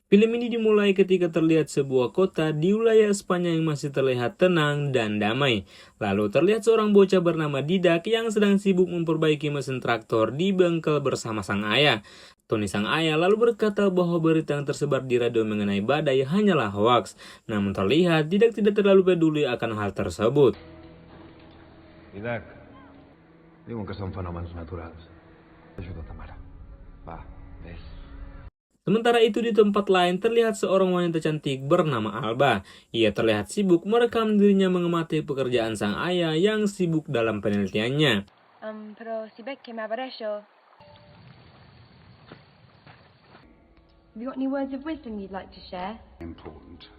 Film ini dimulai ketika terlihat sebuah kota di wilayah Spanyol yang masih terlihat tenang dan damai. Lalu terlihat seorang bocah bernama Didak yang sedang sibuk memperbaiki mesin traktor di bengkel bersama sang ayah. Tony sang ayah lalu berkata bahwa berita yang tersebar di radio mengenai badai hanyalah hoaks. Namun terlihat Didak tidak terlalu peduli akan hal tersebut. Didac, diuen que són fenòmens naturals. Ajuda ta mare. Va, vés. Sementara itu di tempat lain terlihat seorang wanita cantik bernama Alba. Ia terlihat sibuk merekam dirinya mengamati pekerjaan sang ayah yang sibuk dalam penelitiannya. Pero si ves que me aparejo. Have you got any words of wisdom you'd like to share? Important.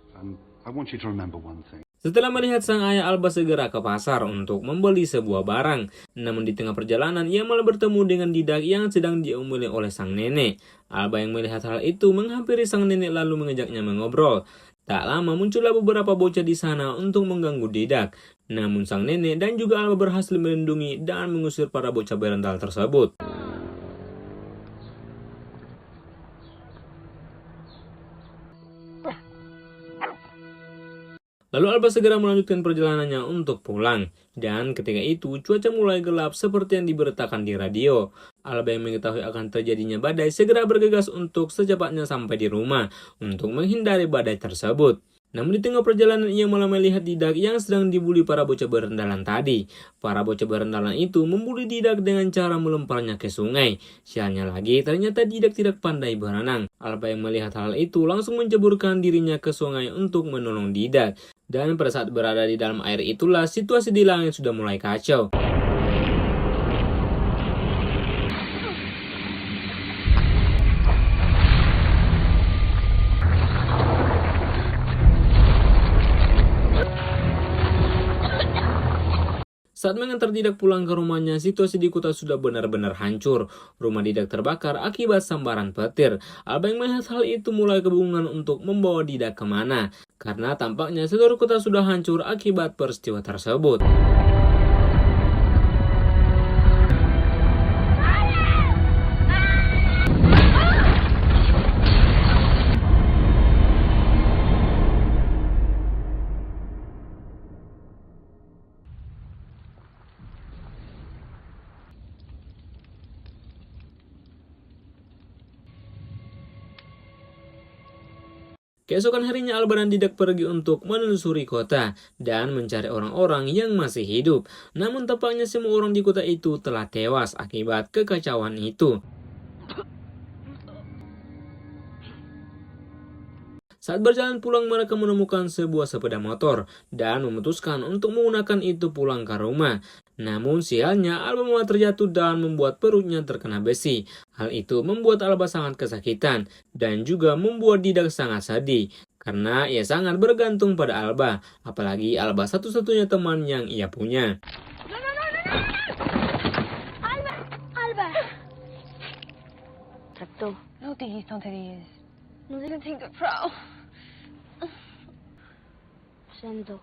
I want you to remember one thing. Setelah melihat sang ayah, Alba segera ke pasar untuk membeli sebuah barang. Namun di tengah perjalanan, ia malah bertemu dengan Didak yang sedang diomeli oleh sang nenek. Alba yang melihat hal itu menghampiri sang nenek lalu mengajaknya mengobrol. Tak lama muncullah beberapa bocah di sana untuk mengganggu Didak. Namun sang nenek dan juga Alba berhasil melindungi dan mengusir para bocah berental tersebut. Lalu Alba segera melanjutkan perjalanannya untuk pulang. Dan ketika itu cuaca mulai gelap seperti yang diberitakan di radio. Alba yang mengetahui akan terjadinya badai segera bergegas untuk secepatnya sampai di rumah untuk menghindari badai tersebut. Namun di tengah perjalanan ia malah melihat Didak yang sedang dibuli para bocah berendalan tadi. Para bocah berendalan itu membuli Didak dengan cara melemparnya ke sungai. Sialnya lagi ternyata Didak tidak pandai berenang. Alba yang melihat hal itu langsung menceburkan dirinya ke sungai untuk menolong Didak. Dan pada saat berada di dalam air itulah situasi di langit sudah mulai kacau. Saat mengantar Didak pulang ke rumahnya, situasi di kota sudah benar-benar hancur. Rumah Didak terbakar akibat sambaran petir. Alba yang melihat hal itu mulai kebingungan untuk membawa Didak kemana. Karena tampaknya seluruh kota sudah hancur akibat peristiwa tersebut. Keesokan harinya Alba dan Didak pergi untuk menelusuri kota dan mencari orang-orang yang masih hidup. Namun tampaknya semua orang di kota itu telah tewas akibat kekacauan itu. Saat berjalan pulang mereka menemukan sebuah sepeda motor dan memutuskan untuk menggunakan itu pulang ke rumah. Namun sialnya Alba malah terjatuh dan membuat perutnya terkena besi. Hal itu membuat Alba sangat kesakitan dan juga membuat Didak sangat sedih. Karena ia sangat bergantung pada Alba, apalagi Alba satu-satunya teman yang ia punya. Alba! Alba! Tractor. No diguis tonteries. No didn't think it proud. Sento.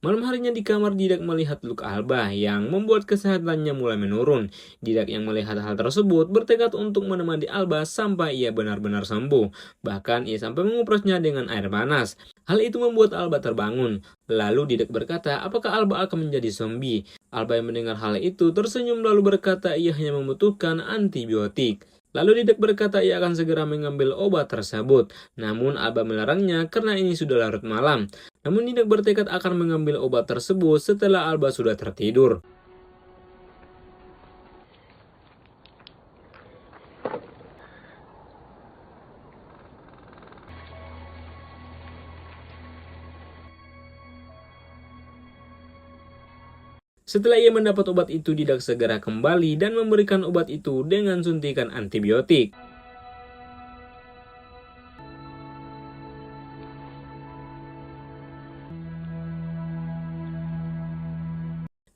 Malam harinya di kamar Didak melihat luka Alba yang membuat kesehatannya mulai menurun. Didak yang melihat hal tersebut bertekad untuk menemani Alba sampai ia benar-benar sembuh. Bahkan ia sampai menguprasnya dengan air panas. Hal itu membuat Alba terbangun. Lalu Didak berkata apakah Alba akan menjadi zombie. Alba yang mendengar hal itu tersenyum lalu berkata ia hanya membutuhkan antibiotik. Lalu Didak berkata ia akan segera mengambil obat tersebut. Namun Alba melarangnya karena ini sudah larut malam. Namun Didak bertekad akan mengambil obat tersebut setelah Alba sudah tertidur. Setelah ia mendapat obat itu, Didak segera kembali dan memberikan obat itu dengan suntikan antibiotik.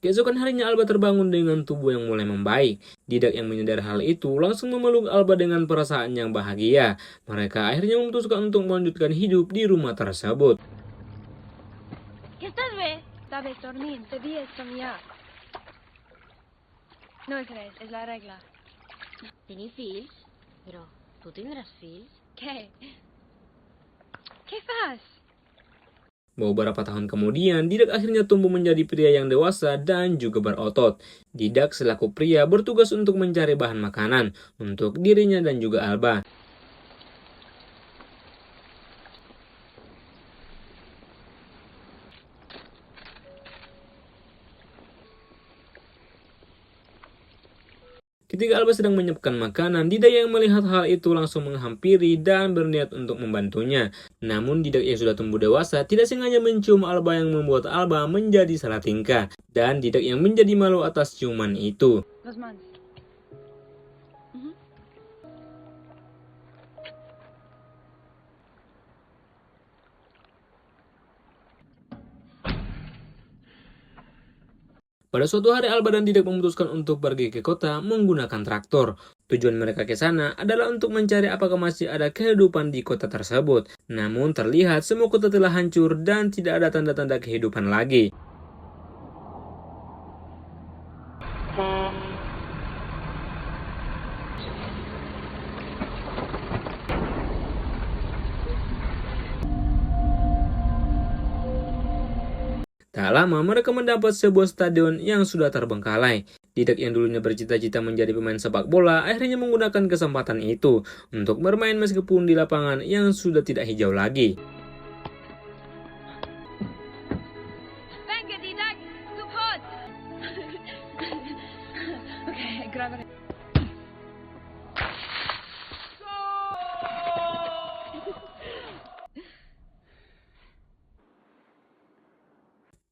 Keesokan harinya Alba terbangun dengan tubuh yang mulai membaik. Didak yang menyadari hal itu langsung memeluk Alba dengan perasaan yang bahagia. Mereka akhirnya memutuskan untuk melanjutkan hidup di rumah tersebut. ¿Qué estás ve? Sabes dormir, debías soñar. No crees, es la regla. Tenir fills? Però tu tindràs fills? ¿Qué? ¿Qué fas? Beberapa tahun kemudian, Didak akhirnya tumbuh menjadi pria yang dewasa dan juga berotot. Didak selaku pria bertugas untuk mencari bahan makanan untuk dirinya dan juga Alba. Ketika Alba sedang menyiapkan makanan, Didak yang melihat hal itu langsung menghampiri dan berniat untuk membantunya. Namun Didak yang sudah tumbuh dewasa tidak sengaja mencium Alba yang membuat Alba menjadi salah tingkah. Dan Didak yang menjadi malu atas ciuman itu. Los mans. Pada suatu hari Alba dan Didak memutuskan untuk pergi ke kota menggunakan traktor. Tujuan mereka ke sana adalah untuk mencari apakah masih ada kehidupan di kota tersebut. Namun terlihat semua kota telah hancur dan tidak ada tanda-tanda kehidupan lagi. Tak lama mereka mendapat sebuah stadion yang sudah terbengkalai. Didak yang dulunya bercita-cita menjadi pemain sepak bola akhirnya menggunakan kesempatan itu untuk bermain meskipun di lapangan yang sudah tidak hijau lagi. Venga, Didak, tu pots. Okay, grab it.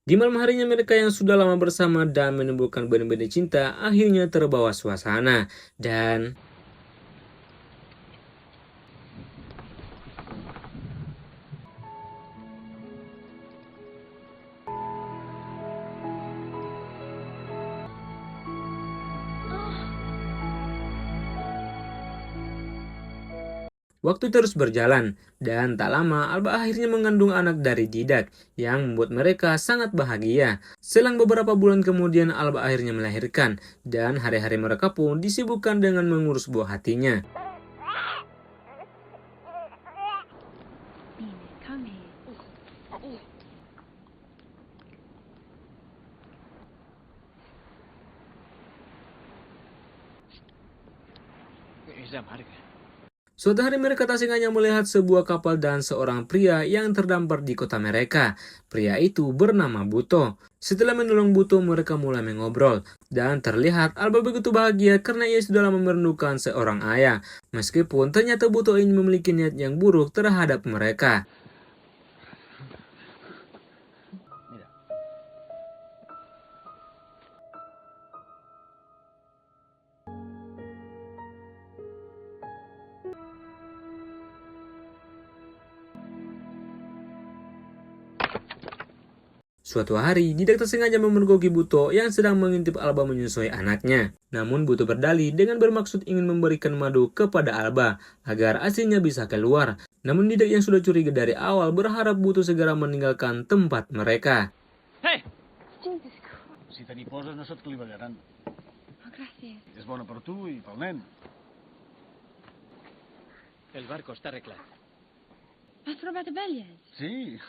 Di malam harinya mereka yang sudah lama bersama dan menimbulkan benih-benih cinta akhirnya terbawa suasana. Dan waktu terus berjalan, dan tak lama Alba akhirnya mengandung anak dari Didak, yang membuat mereka sangat bahagia. Selang beberapa bulan kemudian Alba akhirnya melahirkan, dan hari-hari mereka pun disibukkan dengan mengurus buah hatinya. Bine, come here. Suatu hari mereka tak sengaja melihat sebuah kapal dan seorang pria yang terdampar di kota mereka. Pria itu bernama Buto. Setelah menolong Buto, mereka mulai mengobrol. Dan terlihat Alba begitu bahagia karena ia sudah lama merindukan seorang ayah. Meskipun ternyata Buto ini memiliki niat yang buruk terhadap mereka. Suatu hari, Didak tersengaja memergoki Buto yang sedang mengintip Alba menyusui anaknya. Namun Buto berdalih dengan bermaksud ingin memberikan madu kepada Alba agar asinya bisa keluar. Namun Didak yang sudah curiga dari awal berharap Buto segera meninggalkan tempat mereka. Hey! Jesus Christ. Si te n'hi poses no se't clivegaran. Oh, gracias. És bona per tu i pel nen. El barco está arreglat. Has trobat abelles? Sí.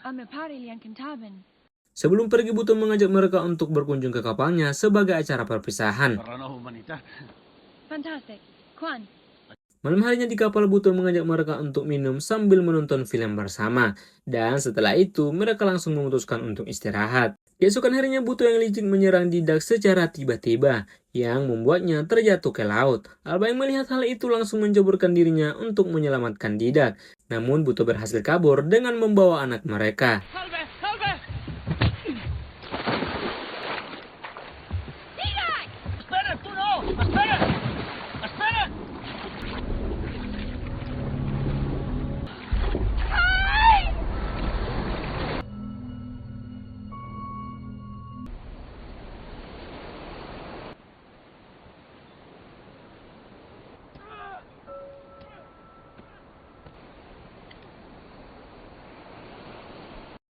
A me pare li encantaven. Sebelum pergi, Buto mengajak mereka untuk berkunjung ke kapalnya sebagai acara perpisahan. Per la nova humanitat. Fantastic. Quan? Malam harinya di kapal, Buto mengajak mereka untuk minum sambil menonton film bersama. Dan setelah itu, mereka langsung memutuskan untuk istirahat. Keesokan harinya, Buto yang licik menyerang Didak secara tiba-tiba, yang membuatnya terjatuh ke laut. Alba yang melihat hal itu langsung menceburkan dirinya untuk menyelamatkan Didak. Namun Buto berhasil kabur dengan membawa anak mereka. Salve! Salve! Didak! Espera, tu no! Espera! Espera!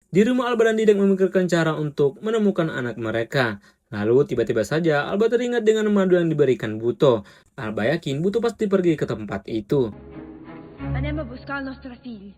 Di rumah, Alba dan Didak memikirkan cara untuk menemukan anak mereka. Lalu tiba-tiba saja Alba teringat dengan madu yang diberikan Buto. Alba yakin Buto pasti pergi ke tempat itu. Andiamo a buscar il nostro figlio.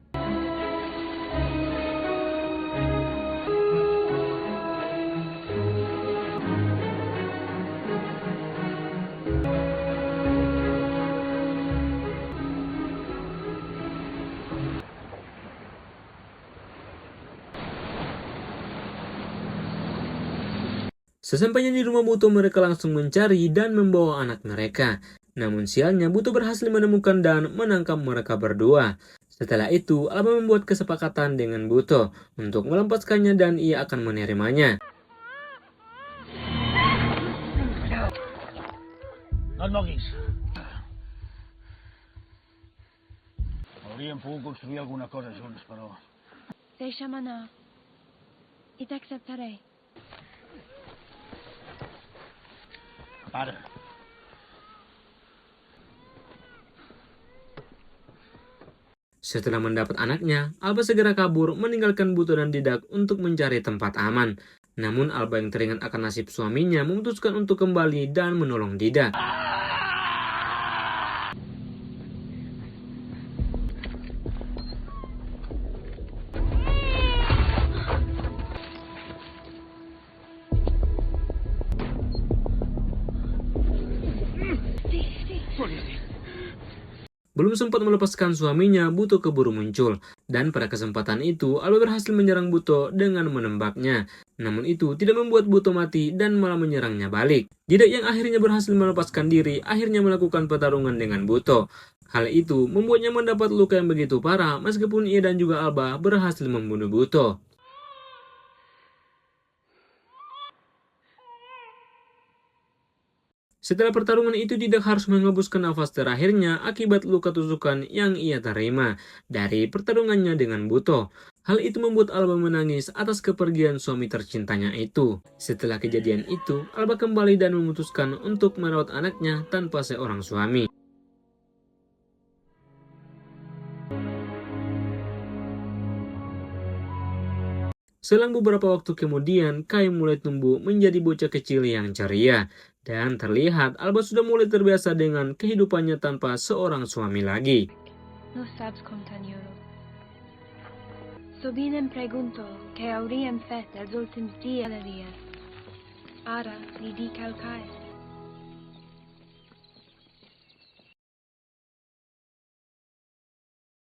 Sesampainya di rumah Buto, mereka langsung mencari dan membawa anak mereka. Namun sialnya Buto berhasil menemukan dan menangkap mereka berdua. Setelah itu, Alba membuat kesepakatan dengan Buto untuk melepaskannya dan ia akan menerimanya. No et moguis. Hauríem pogut construir alguna cosa junts, però... Deixa'm anar. I t'acceptaré. Para. Setelah mendapat anaknya, Alba segera kabur meninggalkan Buto dan Didak untuk mencari tempat aman. Namun Alba yang teringat akan nasib suaminya memutuskan untuk kembali dan menolong Didak. Belum sempat melepaskan suaminya, Buto keburu muncul. Dan pada kesempatan itu, Alba berhasil menyerang Buto dengan menembaknya. Namun itu tidak membuat Buto mati dan malah menyerangnya balik. Didak yang akhirnya berhasil melepaskan diri, akhirnya melakukan pertarungan dengan Buto. Hal itu membuatnya mendapat luka yang begitu parah, meskipun ia dan juga Alba berhasil membunuh Buto. Setelah pertarungan itu, Didak harus menghembuskan nafas terakhirnya akibat luka tusukan yang ia terima dari pertarungannya dengan Buto. Hal itu membuat Alba menangis atas kepergian suami tercintanya itu. Setelah kejadian itu, Alba kembali dan memutuskan untuk merawat anaknya tanpa seorang suami. Selang beberapa waktu kemudian, Kai mulai tumbuh menjadi bocah kecil yang ceria. Dan terlihat Alba sudah mulai terbiasa dengan kehidupannya tanpa seorang suami lagi. No saps, compagnero. So bine em pregunto che hauríem fet els últims dies. Ara li dic al Kai.